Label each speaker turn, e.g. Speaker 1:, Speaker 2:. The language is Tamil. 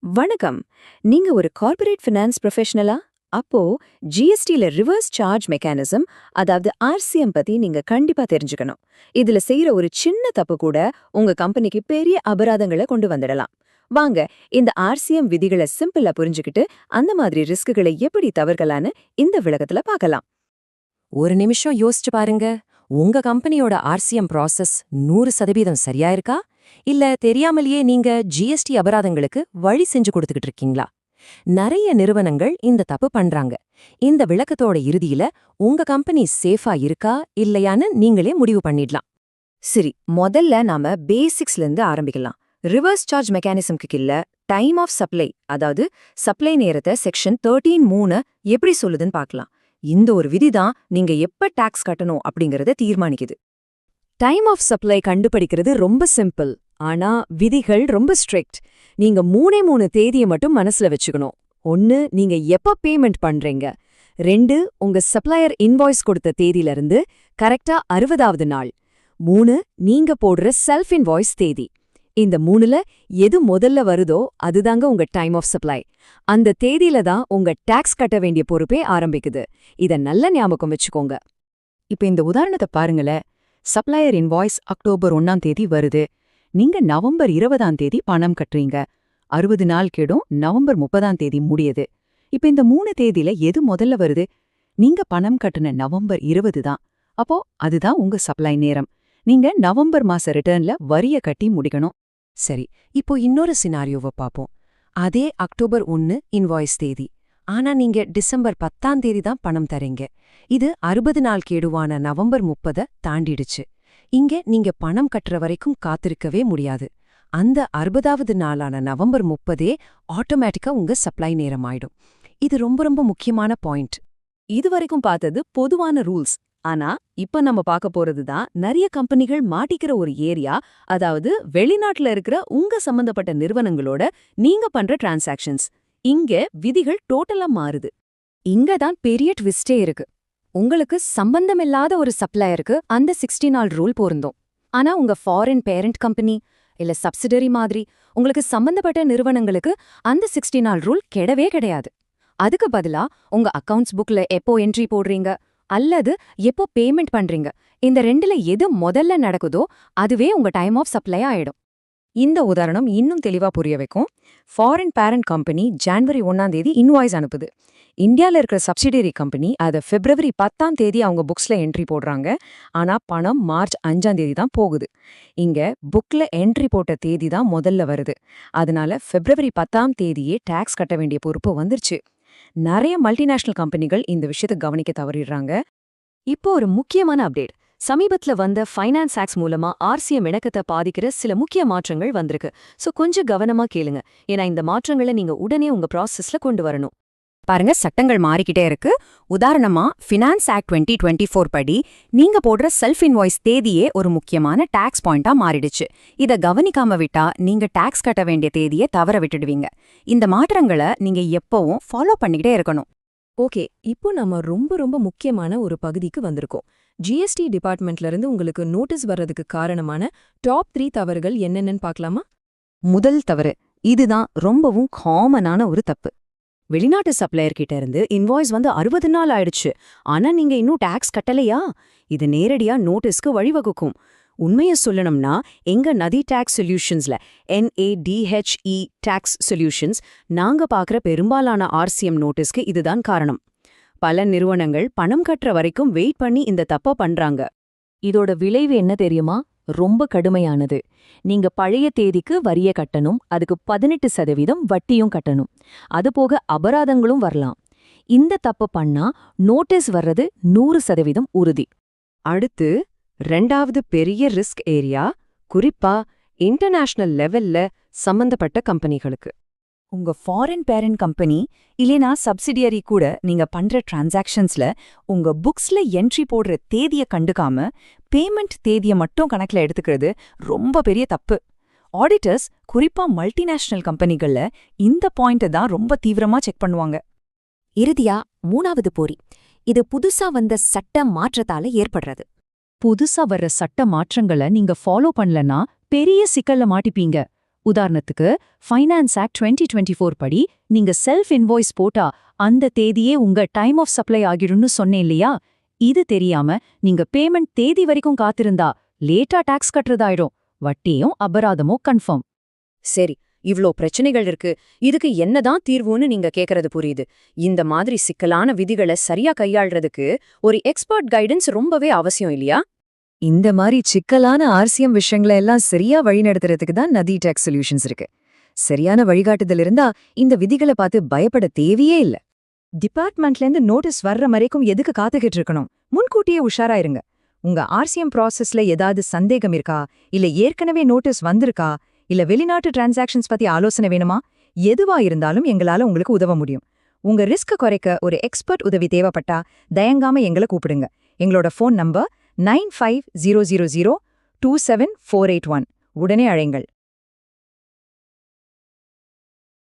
Speaker 1: வணக்கம். நீங்க ஒரு கார்ப்பரேட் ஃபினான்ஸ் ப்ரொஃபஷனலா? அப்போ ஜிஎஸ்டில ரிவர்ஸ் சார்ஜ் மெக்கானிசம், அதாவது ஆர்சிஎம் பத்தி நீங்க கண்டிப்பா தெரிஞ்சுக்கணும். இதுல செய்யற ஒரு சின்ன தப்பு கூட உங்க கம்பெனிக்கு பெரிய அபராதங்களை கொண்டு வந்துடலாம். வாங்க, இந்த ஆர்சிஎம் விதிகளை சிம்பிளா புரிஞ்சுக்கிட்டு அந்த மாதிரி ரிஸ்க்குகளை எப்படி தவிர்க்கலான்னு இந்த விளக்கத்துல பார்க்கலாம்.
Speaker 2: ஒரு நிமிஷம் யோசிச்சு பாருங்க. உங்க கம்பெனியோட ஆர்சிஎம் ப்ராசஸ் 100% சரியா இருக்கா? இல்ல தெரியாமலேயே நீங்க ஜிஎஸ்டி அபராதங்களுக்கு வழி செஞ்சு கொடுத்துக்கிட்டு இருக்கீங்களா? நிறைய நிறுவனங்கள் இந்த தப்பு பண்றாங்க. இந்த விளக்கத்தோட இறுதியில உங்க கம்பெனி சேஃபா இருக்கா இல்லையான்னு நீங்களே முடிவு பண்ணிடலாம்.
Speaker 1: சரி, முதல்ல நாம பேசிக்ஸ்ல இருந்து ஆரம்பிக்கலாம். ரிவர்ஸ் சார்ஜ் மெக்கானிசம்க்கு கீழ டைம் ஆஃப் சப்ளை, அதாவது சப்ளை நேரத்தை செக்ஷன் 13(3) எப்படி சொல்லுதுன்னு பார்க்கலாம். இந்த ஒரு விதிதான் நீங்க எப்ப டாக்ஸ் கட்டணும் அப்படிங்கறத தீர்மானிக்குது.
Speaker 2: டைம் ஆஃப் சப்ளை கண்டுபிடிக்கிறது ரொம்ப சிம்பிள். ஆனா விதிகள் ரொம்ப ஸ்ட்ரிக்ட். நீங்க 3 தேதியை மட்டும் மனசுல வச்சுக்கணும். 1, நீங்க எப்ப பேமெண்ட் பண்றீங்க. 2, உங்க சப்ளையர் இன்வாய்ஸ் கொடுத்த தேதியிலிருந்து கரெக்டா 60வது நாள். 3, நீங்க போடுற செல்ஃப் இன்வாய்ஸ் தேதி. இந்த 3ல எது முதல்ல வருதோ அதுதாங்க உங்க டைம் ஆஃப் சப்ளை. அந்த தேதியில தான் உங்க டாக்ஸ் கட்ட வேண்டிய பொறுப்பே ஆரம்பிக்குது. இத நல்ல ஞாபகம் வச்சுக்கோங்க.
Speaker 1: இப்ப இந்த உதாரணத்தை பாருங்களேன். சப்ளையர் இன்வாய்ஸ் அக்டோபர் 1ஆம் தேதி வருது. நீங்க நவம்பர் 20ஆம் தேதி பணம் கட்டுறீங்க. 60 நாள் கெடும் நவம்பர் 30ஆம் தேதி முடியுது. இப்ப இந்த 3 தேதியில எது முதல்ல வருது? நீங்க பணம் கட்டுன நவம்பர் 20 தான். அப்போ அதுதான் உங்க சப்ளை நேரம். நீங்க நவம்பர் மாச ரிட்டர்ன்ல வரிய கட்டி முடிக்கணும்.
Speaker 2: சரி, இப்போ இன்னொரு சினாரியோவை பார்ப்போம். அதே அக்டோபர் 1 இன்வாய்ஸ் தேதி. ஆனா நீங்க டிசம்பர் 10ஆம் தேதி தான் பணம் தரீங்க. இது 60 நாள் கேடுவான நவம்பர் 30 தாண்டிடுச்சு. இங்க நீங்க பணம் கட்டுற வரைக்கும் காத்திருக்கவே முடியாது. அந்த 60வது நாளான நவம்பர் 30 ஆட்டோமேட்டிக்கா உங்க சப்ளை நேரம் ஆயிடும். இது ரொம்ப ரொம்ப முக்கியமான பாயிண்ட்.
Speaker 1: இதுவரைக்கும் பார்த்தது பொதுவான ரூல்ஸ். ஆனா இப்ப நம்ம பார்க்க போறதுதான் நிறைய கம்பெனிகள் மாட்டிக்கிற ஒரு ஏரியா, அதாவது வெளிநாட்டுல இருக்கிற உங்க சம்பந்தப்பட்ட நிறுவனங்களோட நீங்க பண்ற டிரான்சாக்ஷன்ஸ். இங்க விதிகள் டோட்டலா மாறுது.
Speaker 2: இங்க தான் பெரிய ட்விஸ்டே இருக்கு. உங்களுக்கு சம்பந்தமில்லாத ஒரு சப்ளையருக்கு அந்த 60 நாள் ரூல் பொருந்தும். ஆனா உங்க ஃபாரின் பேரண்ட் கம்பெனி இல்ல சப்சிடரி மாதிரி உங்களுக்கு சம்பந்தப்பட்ட நிறுவனங்களுக்கு அந்த 60 நாள் ரூல் கிடையாது. அதுக்கு பதிலா உங்க அக்கவுண்ட்ஸ் புக்ல எப்போ என்ட்ரி போடுறீங்க அல்லது எப்போ பேமெண்ட் பண்றீங்க, இந்த 2ல எது முதல்ல நடக்குதோ அதுவே உங்க டைம் ஆஃப் சப்ளை ஆயிடும்.
Speaker 1: இந்த உதாரணம் இன்னும் தெளிவா புரிய வைக்கும். ஃபாரின் பேரண்ட் கம்பெனி ஜனவரி 1ஆம் தேதி இன்வாய்ஸ் அனுப்புது. இந்தியால இருக்கிற சப்சிடரி கம்பெனி அதை பிப்ரவரி 10ஆம் தேதி அவங்க புக்ஸ்ல என்ட்ரி போடுறாங்க. ஆனா பணம் மார்ச் 5ஆம் தேதி தான் போகுது. இங்க புக்ல என்ட்ரி போட்ட தேதி தான் முதல்ல வருது. அதனால பிப்ரவரி 10ஆம் தேதியே டாக்ஸ் கட்ட வேண்டிய பொறுப்பு வந்துருச்சு. நிறைய மல்டிநேஷனல் கம்பெனிகள் இந்த விஷயத்தை கவனிக்க தவறிடுறாங்க. இப்போ ஒரு முக்கியமான அப்டேட். சமீபத்துல வந்த ஃபைனான்ஸ் ஆக்ட்ஸ் மூலமா ஆர்சிஎம் இணக்கத்தை பாதிக்கிற சில முக்கிய மாற்றங்கள் வந்திருக்கு. சோ கொஞ்சம் கவனமா கேளுங்க. ஏன்னா இந்த மாற்றங்களை நீங்க உடனே உங்க ப்ராசஸ்ல கொண்டு வரணும்.
Speaker 2: பாருங்க, சட்டங்கள் மாறிக்கிட்டே இருக்கு. உதாரணமா ஃபினான்ஸ் ஆக்ட் 2024 படி நீங்க போடுற செல்ஃப் இன்வாய்ஸ் தேதியே ஒரு முக்கியமான டாக்ஸ் பாயிண்டா மாறிடுச்சு. இத கவனிக்காம விட்டா நீங்க டாக்ஸ் கட்ட வேண்டிய தேதியை தவற விட்டுடுவீங்க. இந்த மாற்றங்களை நீங்க எப்பவும் ஃபாலோ பண்ணிக்கிட்டே இருக்கணும்.
Speaker 1: ஓகே, இப்போ நம்ம ரொம்ப ரொம்ப முக்கியமான ஒரு பகுதிக்கு வந்திருக்கோம். ஜிஎஸ்டி டிபார்ட்மெண்ட்ல இருந்து உங்களுக்கு நோட்டீஸ் வர்றதுக்கு காரணமான டாப் 3 தவறுகள் என்னென்னு பார்க்கலாமா?
Speaker 2: முதல் தவறு, இதுதான் ரொம்பவும் காமனான ஒரு தப்பு.
Speaker 1: வெளிநாட்டு சப்ளையர் கிட்ட இருந்து இன்வாய்ஸ் வந்து 60 நாள் ஆயிடுச்சு, ஆனா நீங்க இன்னும் டாக்ஸ் கட்டலையா? இது நேரடியா நோட்டீஸ்க்கு வழிவகுக்கும். உண்மைய சொல்லணும்னா எங்க நதி டாக்ஸ் சொல்யூஷன்ஸ்ல NADHE டாக்ஸ் சொல்யூஷன்ஸ் நாங்க பார்க்குற பெரும்பாலான ஆர்சிஎம் நோட்டீஸ்க்கு இதுதான் காரணம். பல நிறுவனங்கள் பணம் கட்டுற வரைக்கும் வெயிட் பண்ணி இந்த தப்ப பண்றாங்க.
Speaker 2: இதோட விளைவு என்ன தெரியுமா? ரொம்ப கடுமையானது. நீங்க பழைய தேதிக்கு வரிய கட்டணும், அதுக்கு 18% வட்டியும் கட்டணும். அதுபோக அபராதங்களும் வரலாம். இந்த தப்பு பண்ணா நோட்டீஸ் வர்றது 100% உறுதி.
Speaker 1: அடுத்து 2வது பெரிய ரிஸ்க் ஏரியா, குறிப்பா இன்டர்நேஷனல் லெவல்ல சம்பந்தப்பட்ட கம்பெனிகளுக்கு. உங்க ஃபாரின் பேரண்ட் கம்பெனி இல்லைனா சப்சிடியரி கூட நீங்க பண்ற டிரான்சாக்ஷன்ஸ்ல உங்க புக்ஸ்ல என்ட்ரி போடுற தேதியை கண்டுக்காம பேமெண்ட் தேதியை மட்டும் கணக்குல எடுத்துக்கிறது ரொம்ப பெரிய தப்பு. ஆடிட்டர்ஸ் குறிப்பா மல்டிநேஷனல் கம்பெனிகள்ல இந்த பாயிண்ட்டை தான் ரொம்ப தீவிரமா செக் பண்ணுவாங்க.
Speaker 2: இறுதியா 3வது போரி, இது புதுசா வந்த சட்ட மாற்றத்தால ஏற்படுறது.
Speaker 1: புதுசா வர்ற சட்ட மாற்றங்களை நீங்க ஃபாலோ பண்ணலன்னா பெரிய சிக்கல்ல மாட்டிப்பீங்க.
Speaker 3: உதாரணத்துக்கு ஃபைனான்ஸ் ஆக்ட் 2024 படி நீங்க செல்ஃப் இன்வாய்ஸ் போட்டா அந்த தேதியே உங்க டைம் ஆஃப் சப்ளை ஆகிடும்னு சொன்னேன் இல்லையா? இது தெரியாம நீங்க பேமெண்ட் தேதி வரைக்கும் காத்திருந்தா லேட்டா டாக்ஸ் கட்டுறதாயிடும். வட்டியும் அபராதமோ கன்ஃபார்ம்.
Speaker 1: சரி, இவ்ளோ பிரச்சனைகள் இருக்கு. இதுக்கு என்னதான் தீர்வுன்னு நீங்க கேக்குறது புரியுது. இந்த மாதிரி சிக்கலான விதிகளை சரியா கையாள்றதுக்கு ஒரு எக்ஸ்பர்ட் கைடன்ஸ் ரொம்பவே அவசியம் இல்லையா? இந்த மாதிரி சிக்கலான ஆர்சிஎம் விஷயங்களை எல்லாம் சரியா வழிநடத்துறதுக்கு தான் நதி டேக்ஸ் சொல்யூஷன்ஸ் இருக்கு. சரியான வழிகாட்டுதல் இருந்தா இந்த விதிகளை பார்த்து பயப்பட தேவையே இல்ல. டிபார்ட்மெண்ட்லேருந்து நோட்டீஸ் வர்ற வரைக்கும் எதுக்கு காத்துக்கிட்டு இருக்கணும்? முன்கூட்டியே உஷாரா இருங்க. உங்க ஆர்சிஎம் ப்ராசஸ்ல ஏதாவது சந்தேகம் இருக்கா, இல்ல ஏற்கனவே நோட்டீஸ் வந்திருக்கா, இல்ல வெளிநாட்டு டிரான்சாக்ஷன்ஸ் பத்தி ஆலோசனை வேணுமா? எதுவா இருந்தாலும் எங்களால உங்களுக்கு உதவ முடியும். உங்க ரிஸ்க் குறைக்க ஒரு எக்ஸ்பர்ட் உதவி தேவைப்பட்டா தயங்காம எங்களை கூப்பிடுங்க. எங்களோட ஃபோன் நம்பர் 9500027481. உடனே அழைங்கள்.